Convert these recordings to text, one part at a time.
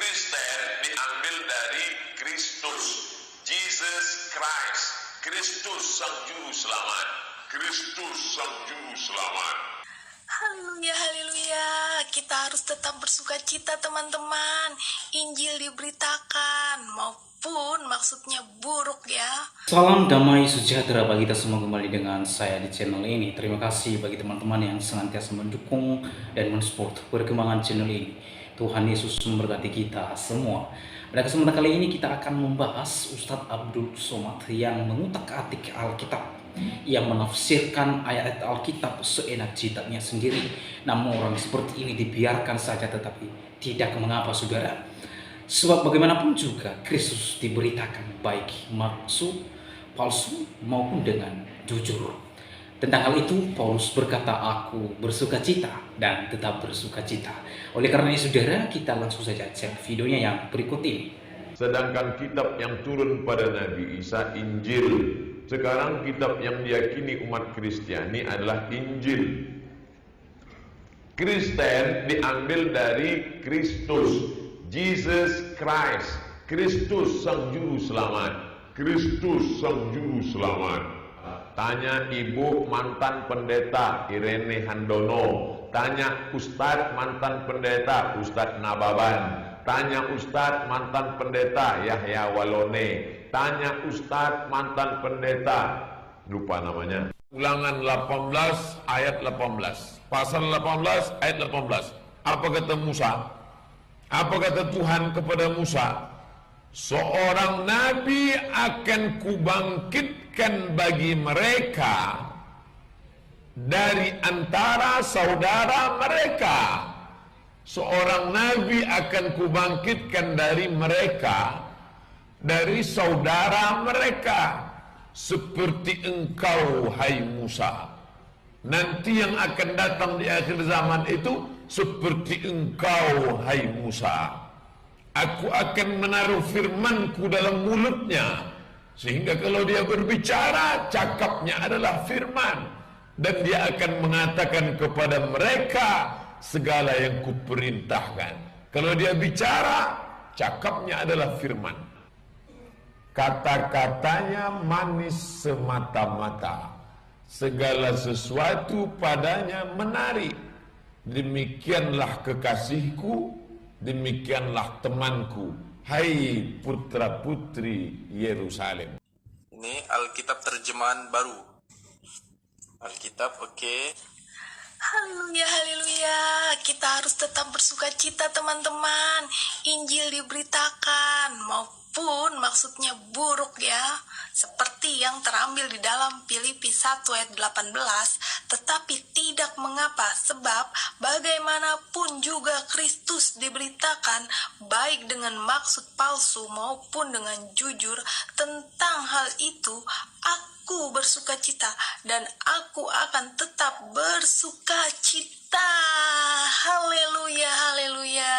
Kristen diambil dari Kristus, Jesus Christ, Kristus Sang Juru Selamat, Kristus Sang Juru Selamat. Haleluya, haleluya. Kita harus tetap bersuka cita teman-teman. Injil diberitakan maupun maksudnya buruk ya. Salam damai sejahtera bagi kita semua, kembali dengan saya di channel ini. Terima kasih bagi teman-teman yang senantiasa mendukung dan mensupport perkembangan channel ini. Tuhan Yesus memberkati kita semua. Pada kesempatan kali ini kita akan membahas Ustadz Abdul Somad yang mengutak-atik Alkitab, yang menafsirkan ayat-ayat Alkitab seenak jidatnya sendiri. Namun orang seperti ini dibiarkan saja, tetapi tidak mengapa saudara. Sebab bagaimanapun juga Kristus diberitakan baik maksud palsu maupun dengan jujur. Tentang hal itu Paulus berkata, aku bersuka cita dan tetap bersuka cita. Oleh karena itu saudara, kita langsung saja cek videonya yang berikut ini. Sedangkan kitab yang turun pada Nabi Isa, Injil. Sekarang kitab yang diyakini umat Kristiani adalah Injil. Kristen diambil dari Kristus, Jesus Christ, Kristus Sang Juru Selamat, Kristus Sang Juru Selamat. Tanya ibu mantan pendeta Irene Handono, tanya Ustadz mantan pendeta Ustadz Nababan, tanya Ustadz mantan pendeta Yahya Walone, tanya Ustadz mantan pendeta, lupa namanya. Ulangan 18 ayat 18, pasal 18 ayat 18. Apa kata Musa? Apa kata Tuhan kepada Musa? Seorang nabi akan kubangkitkan bagi mereka dari antara saudara mereka. Seorang nabi akan kubangkitkan dari mereka, dari saudara mereka, seperti engkau, hai Musa. Nanti yang akan datang di akhir zaman itu seperti engkau, hai Musa. Aku akan menaruh firmanku dalam mulutnya, sehingga kalau dia berbicara, cakapnya adalah firman. Dan dia akan mengatakan kepada mereka segala yang kuperintahkan. Kalau dia bicara, cakapnya adalah firman. Kata-katanya manis semata-mata, segala sesuatu padanya menarik. Demikianlah kekasihku, demikianlah temanku, hai putra-putri Yerusalem. Ini Alkitab terjemahan baru. Alkitab, oke. Haleluya, haleluya. Kita harus tetap bersuka cita teman-teman. Injil diberitakan maupun maksudnya buruk ya. Seperti yang terambil di dalam Filipi 1 ayat 18. Tetapi tidak mengapa, sebab bagaimanapun juga Kristus diberitakan baik dengan maksud palsu maupun dengan jujur. Tentang hal itu aku bersuka cita dan aku akan tetap bersuka cita. Haleluya, haleluya.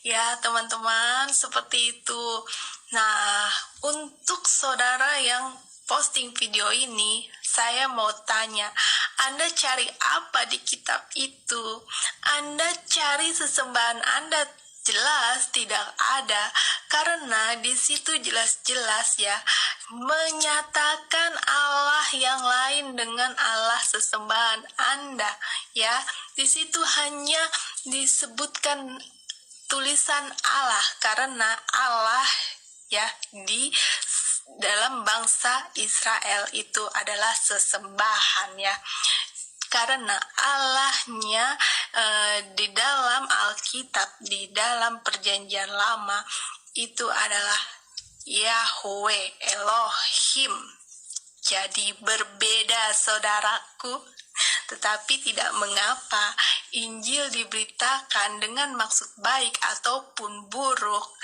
Ya teman-teman, seperti itu. Nah, untuk saudara yang posting video ini, saya mau tanya, Anda cari apa di kitab itu? Anda cari sesembahan Anda? Jelas tidak ada, karena di situ jelas-jelas ya menyatakan Allah yang lain dengan Allah sesembahan Anda ya. Di situ hanya disebutkan tulisan Allah, karena Allah ya di dalam bangsa Israel itu adalah sesembahan ya. Karena Allahnya di dalam Alkitab, di dalam perjanjian lama itu adalah Yahweh Elohim. Jadi berbeda saudaraku, tetapi tidak mengapa. Injil diberitakan dengan maksud baik ataupun buruk,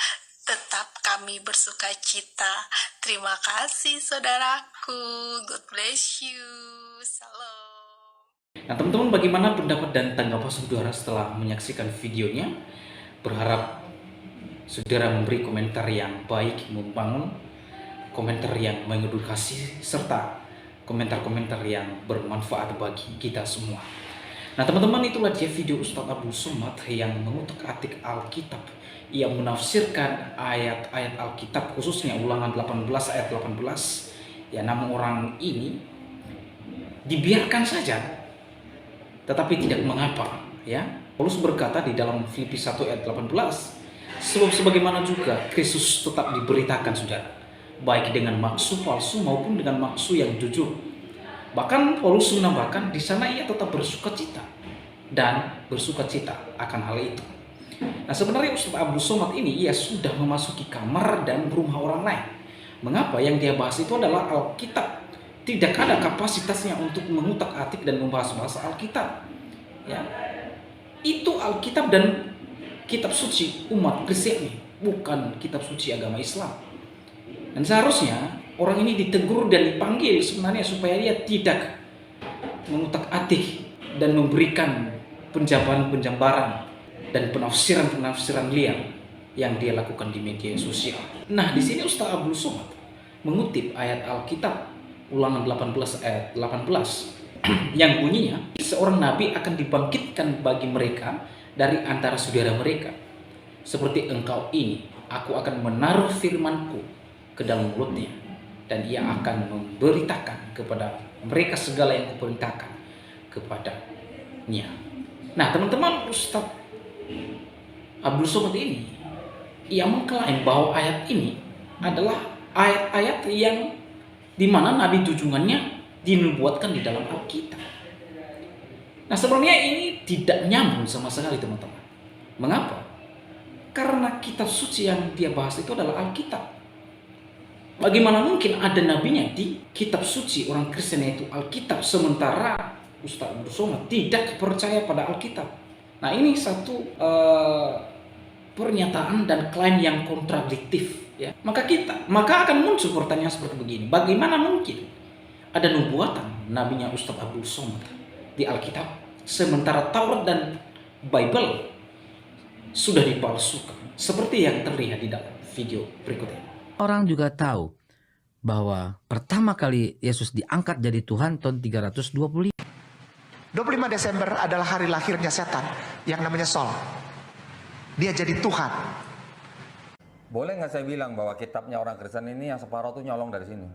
tetap kami bersuka cita. Terima kasih saudaraku. God bless you. Salam. Nah teman-teman, bagaimana pendapat dan tanggapan saudara setelah menyaksikan videonya? Berharap saudara memberi komentar yang baik, membangun, komentar yang mengedukasi, serta komentar-komentar yang bermanfaat bagi kita semua. Nah teman-teman, itulah dia video Ustadz Abdul Somad yang mengutak-atik Alkitab, yang menafsirkan ayat-ayat Alkitab, khususnya Ulangan 18 ayat 18. Ya, nama orang ini dibiarkan saja, tetapi tidak mengapa. Ya, Paulus berkata di dalam Filipi 1 ayat 18, sebab sebagaimana juga Kristus tetap diberitakan, saudara, baik dengan maksud palsu maupun dengan maksud yang jujur. Bahkan Paulus menambahkan di sana ia tetap bersukacita dan bersukacita akan hal itu. Nah sebenarnya Ustadz Abdul Somad ini ia sudah memasuki kamar dan rumah orang lain. Mengapa? Yang dia bahas itu adalah Alkitab. Tidak ada kapasitasnya untuk mengutak-atik dan membahas-bahas Alkitab. Ya, itu Alkitab dan kitab suci umat Kristiani, bukan kitab suci agama Islam. Dan seharusnya orang ini ditegur dan dipanggil sebenarnya supaya dia tidak mengutak-atik dan memberikan penjabaran-penjabaran dan penafsiran-penafsiran liar yang dia lakukan di media sosial. Nah, di sini Ustaz Abdul Somad mengutip ayat Alkitab Ulangan 18 ayat 18 yang bunyinya, seorang nabi akan dibangkitkan bagi mereka dari antara saudara mereka. Seperti engkau ini, aku akan menaruh firmanku ke dalam mulutnya, dan ia akan memberitakan kepada mereka segala yang kuperintahkan kepadanya. Nah teman-teman, Ustaz Abdul Somad ini ia mengklaim bahwa ayat ini adalah ayat-ayat yang dimana nabi junjungannya dinubuatkan di dalam Alkitab. Nah sebenarnya ini tidak nyambung sama sekali teman-teman. Mengapa? Karena kitab suci yang dia bahas itu adalah Alkitab. Bagaimana mungkin ada nabinya di kitab suci orang Kristen yaitu Alkitab, sementara Ustaz Abdul Somad tidak percaya pada Alkitab. Nah ini satu pernyataan dan klaim yang kontradiktif. Ya. Maka akan muncul pertanyaan seperti begini. Bagaimana mungkin ada nubuatan nabinya Ustaz Abdul Somad di Alkitab, sementara Taurat dan Bible sudah dipalsukan, seperti yang terlihat di dalam video berikutnya. Orang juga tahu bahwa pertama kali Yesus diangkat jadi Tuhan tahun 325. 25 Desember adalah hari lahirnya setan yang namanya Sol. Dia jadi Tuhan. Boleh nggak saya bilang bahwa kitabnya orang Kristen ini yang separuh tuh nyolong dari sini?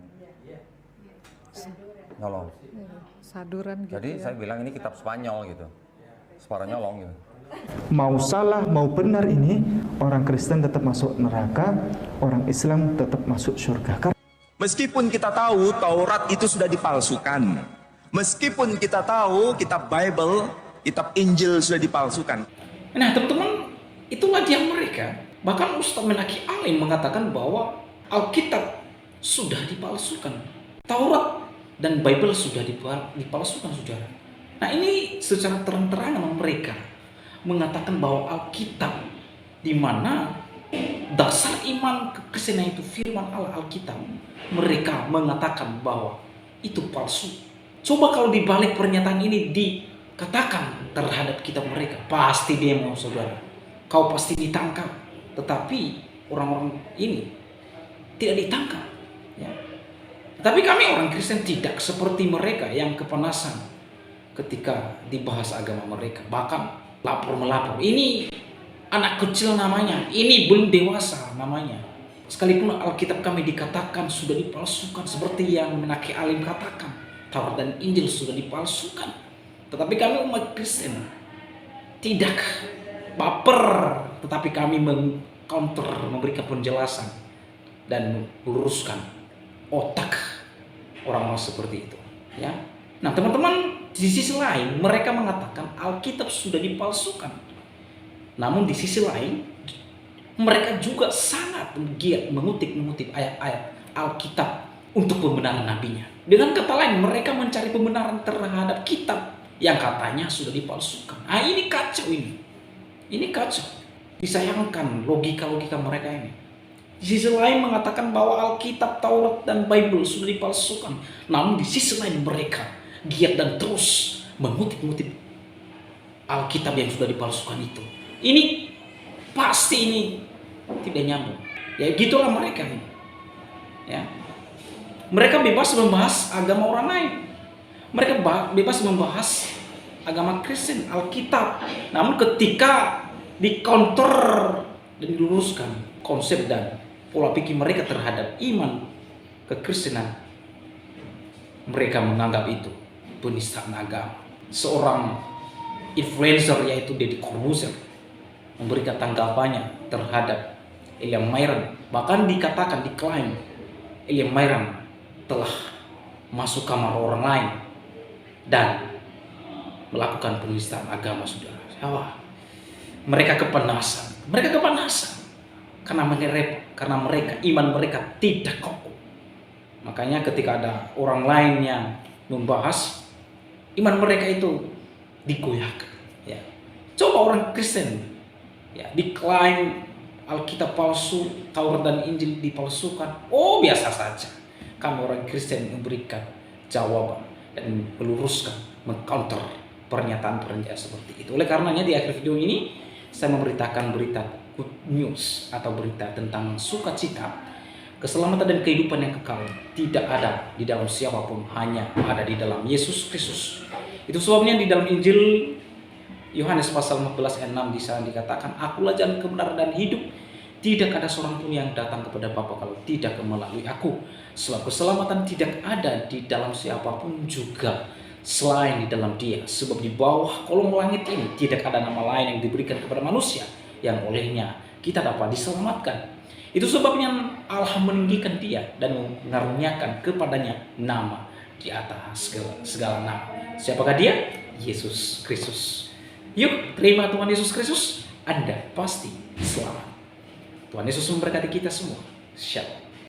Nyolong. Saduran gitu. Jadi saya bilang ini kitab Spanyol gitu. Separuh nyolong gitu. Mau salah mau benar ini, orang Kristen tetap masuk neraka, orang Islam tetap masuk surga. Meskipun kita tahu Taurat itu sudah dipalsukan, meskipun kita tahu kitab Bible, kitab Injil sudah dipalsukan. Nah teman-teman, itulah dia mereka. Bahkan Ustaz Menaki Alim mengatakan bahwa Alkitab sudah dipalsukan, Taurat dan Bible sudah dipalsukan, saudara. Nah ini secara terang-terangan mereka mengatakan bahwa Alkitab, di mana dasar iman kekristenan itu firman Allah Alkitab, mereka mengatakan bahwa itu palsu. Coba kalau dibalik pernyataan ini dikatakan terhadap kitab mereka, pasti demo, saudara. Kau pasti ditangkap. Tetapi orang-orang ini tidak ditangkap. Ya. Tapi kami orang Kristen tidak seperti mereka yang kepanasan ketika dibahas agama mereka. Bahkan lapor-melapor. Ini anak kecil namanya, ini belum dewasa namanya. Sekalipun Alkitab kami dikatakan sudah dipalsukan seperti yang Menaki Alim katakan, Taurat dan Injil sudah dipalsukan. Tetapi kami umat Kristen tidak baper, tetapi kami mengcounter, memberikan penjelasan dan meluruskan otak orang-orang seperti itu. Ya. Nah teman-teman, di sisi lain mereka mengatakan Alkitab sudah dipalsukan. Namun di sisi lain mereka juga sangat giat mengutip ayat-ayat Alkitab untuk pembenaran nabinya. Dengan kata lain, mereka mencari pembenaran terhadap kitab yang katanya sudah dipalsukan. Nah ini kacau ini. Ini kacau. Disayangkan logika-logika mereka ini. Di sisi lain mengatakan bahwa Alkitab, Taurat, dan Bible sudah dipalsukan. Namun di sisi lain mereka giat dan terus mengutip-ngutip Alkitab yang sudah dipalsukan itu. Ini pasti ini tidak nyambung. Ya gitulah mereka ini. Ya. Mereka bebas membahas agama orang lain. Mereka bebas membahas agama Kristen, Alkitab. Namun ketika di counter dan diluruskan konsep dan pola pikir mereka terhadap iman kekristenan, mereka menganggap itu penistaan agama. Seorang influencer yaitu Deddy Corbuzier memberikan tanggapannya terhadap Ellen Mayran. Bahkan dikatakan, diklaim Ellen Mayran telah masuk kamar orang lain dan melakukan penistaan agama, saudara. Wah, mereka kepanasan karena mereka iman mereka tidak kokoh. Makanya ketika ada orang lain yang membahas, iman mereka itu digoyahkan. Ya. Coba orang Kristen, ya, diklaim Alkitab palsu, Taurat dan Injil dipalsukan. Oh, biasa saja. Kami orang Kristen memberikan jawaban dan meluruskan, mengcounter pernyataan-pernyataan seperti itu. Oleh karenanya di akhir video ini saya memberitakan berita good news atau berita tentang sukacita, keselamatan dan kehidupan yang kekal tidak ada di dalam siapapun, hanya ada di dalam Yesus Kristus. Itu sebabnya di dalam Injil Yohanes pasal 14 ayat 6 di sana dikatakan, "Akulah jalan kebenaran dan hidup. Tidak ada seorang pun yang datang kepada Bapa kalau tidak melalui aku. Sebab keselamatan tidak ada di dalam siapapun juga selain di dalam Dia. Sebab di bawah kolong langit ini tidak ada nama lain yang diberikan kepada manusia yang olehnya kita dapat diselamatkan." Itu sebabnya Allah meninggikan Dia dan mengaruniakan kepadanya nama di atas segala nama. Siapakah Dia? Yesus Kristus. Yuk, terima Tuhan Yesus Kristus. Anda pasti selamat. Tuhan Yesus memberkati kita semua. Shalom.